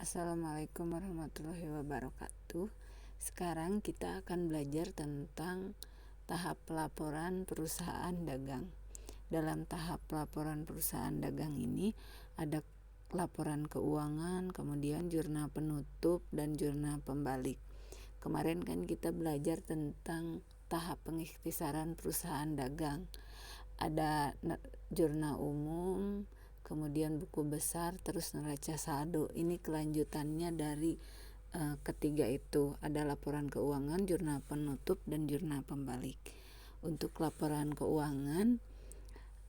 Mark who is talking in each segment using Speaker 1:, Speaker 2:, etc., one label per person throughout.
Speaker 1: Assalamualaikum warahmatullahi wabarakatuh. Sekarang kita akan belajar tentang tahap pelaporan perusahaan dagang. Dalam tahap pelaporan perusahaan dagang ini ada laporan keuangan, kemudian jurnal penutup dan jurnal pembalik. Kemarin kan kita belajar tentang tahap pengikhtisaran perusahaan dagang. Ada jurnal umum, kemudian buku besar, terus neraca saldo. Ini kelanjutannya dari ketiga itu. Ada laporan keuangan, jurnal penutup, dan jurnal pembalik. Untuk laporan keuangan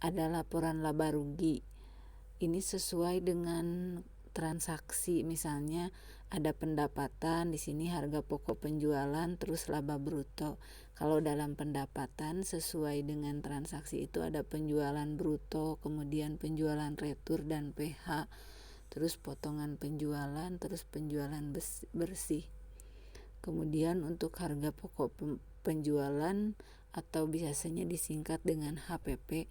Speaker 1: ada laporan laba rugi. Ini sesuai dengan transaksi, misalnya ada pendapatan, di sini harga pokok penjualan, terus laba bruto. Kalau dalam pendapatan sesuai dengan transaksi itu ada penjualan bruto, kemudian penjualan retur dan PH, terus potongan penjualan, terus penjualan bersih. Kemudian untuk harga pokok penjualan atau biasanya disingkat dengan HPP,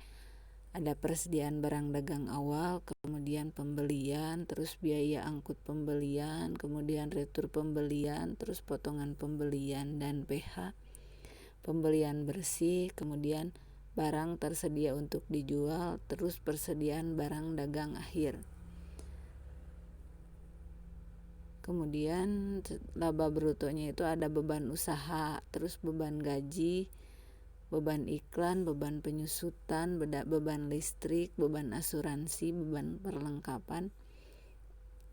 Speaker 1: ada persediaan barang dagang awal, kemudian pembelian, terus biaya angkut pembelian, kemudian retur pembelian, terus potongan pembelian dan PH, pembelian bersih, kemudian barang tersedia untuk dijual, terus persediaan barang dagang akhir. Kemudian laba brutonya itu ada beban usaha, terus beban gaji, beban iklan, beban penyusutan, beban listrik, beban asuransi, beban perlengkapan,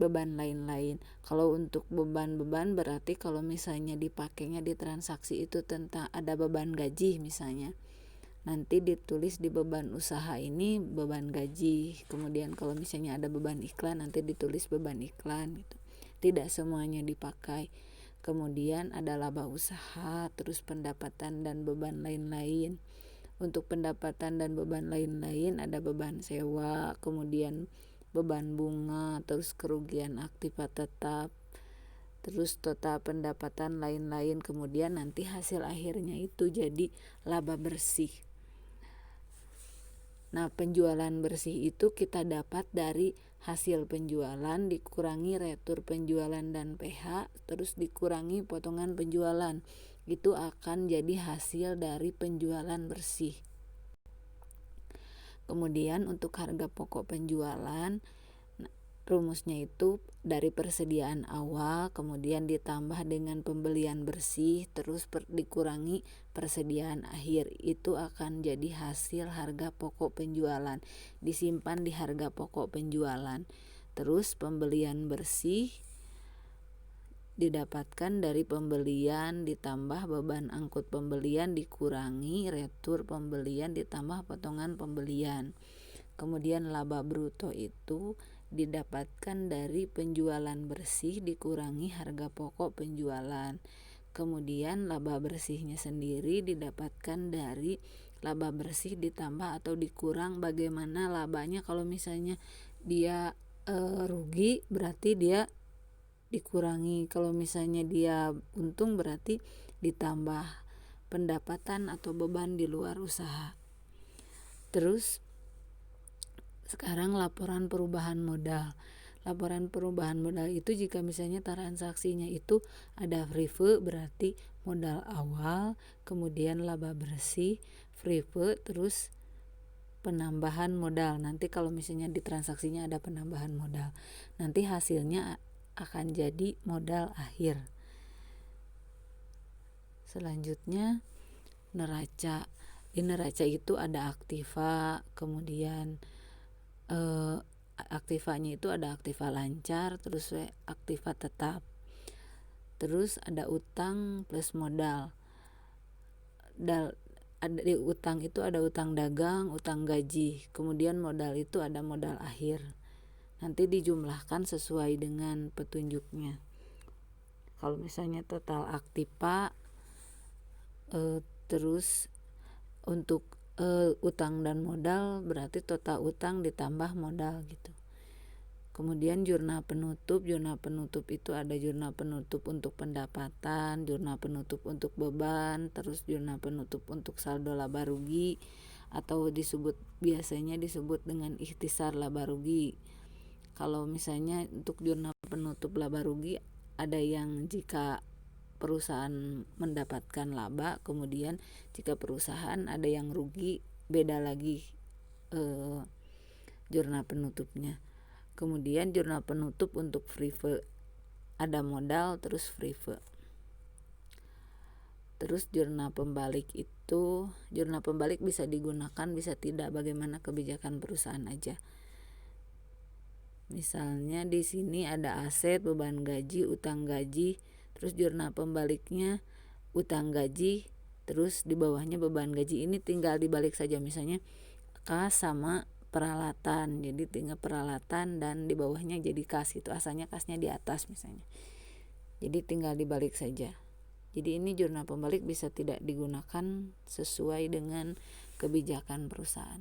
Speaker 1: beban lain-lain. Kalau untuk beban-beban berarti kalau misalnya dipakainya di transaksi itu tentang ada beban gaji misalnya, nanti ditulis di beban usaha ini beban gaji. Kemudian kalau misalnya ada beban iklan nanti ditulis beban iklan gitu. Tidak semuanya dipakai. Kemudian ada laba usaha, terus pendapatan dan beban lain-lain. Untuk pendapatan dan beban lain-lain ada beban sewa, kemudian beban bunga, terus kerugian aktiva tetap, terus total pendapatan lain-lain. Kemudian nanti hasil akhirnya itu jadi laba bersih. Nah, penjualan bersih itu kita dapat dari hasil penjualan dikurangi retur penjualan dan PH, terus dikurangi potongan penjualan. Itu akan jadi hasil dari penjualan bersih. Kemudian untuk harga pokok penjualan, rumusnya itu dari persediaan awal, kemudian ditambah dengan pembelian bersih, terus dikurangi persediaan akhir. Itu akan jadi hasil harga pokok penjualan, disimpan di harga pokok penjualan. Terus pembelian bersih didapatkan dari pembelian ditambah beban angkut pembelian dikurangi retur pembelian ditambah potongan pembelian. Kemudian laba bruto itu didapatkan dari penjualan bersih dikurangi harga pokok penjualan. Kemudian laba bersihnya sendiri didapatkan dari laba bersih ditambah atau dikurang bagaimana labanya. Kalau misalnya dia rugi berarti dia dikurangi, kalau misalnya dia untung berarti ditambah pendapatan atau beban di luar usaha. Terus sekarang laporan perubahan modal. Laporan perubahan modal itu jika misalnya transaksinya itu ada FRIVE berarti modal awal, kemudian laba bersih, FRIVE, terus penambahan modal. Nanti kalau misalnya di transaksinya ada penambahan modal, nanti hasilnya akan jadi modal akhir. Selanjutnya neraca. Di neraca itu ada aktiva, kemudian aktivanya itu ada aktiva lancar, terus aktiva tetap, terus ada utang plus modal. Di utang itu ada utang dagang, utang gaji, kemudian modal itu ada modal akhir. Nanti dijumlahkan sesuai dengan petunjuknya. Kalau misalnya total aktiva, terus untuk utang dan modal berarti total utang ditambah modal gitu. Kemudian jurnal penutup itu ada jurnal penutup untuk pendapatan, jurnal penutup untuk beban, terus jurnal penutup untuk saldo laba rugi atau biasanya disebut dengan ikhtisar laba rugi. Kalau misalnya untuk jurnal penutup laba rugi, ada yang jika perusahaan mendapatkan laba, kemudian jika perusahaan ada yang rugi, beda lagi jurnal penutupnya. Kemudian jurnal penutup untuk Prive, ada modal terus Prive. Terus jurnal pembalik bisa digunakan, bisa tidak, bagaimana kebijakan perusahaan aja. Misalnya di sini ada aset, beban gaji, utang gaji, terus jurnal pembaliknya utang gaji, terus di bawahnya beban gaji. Ini tinggal dibalik saja, misalnya kas sama peralatan, jadi tinggal peralatan dan di bawahnya jadi kas, itu asalnya kasnya di atas misalnya, jadi tinggal dibalik saja. Jadi ini jurnal pembalik bisa tidak digunakan sesuai dengan kebijakan perusahaan.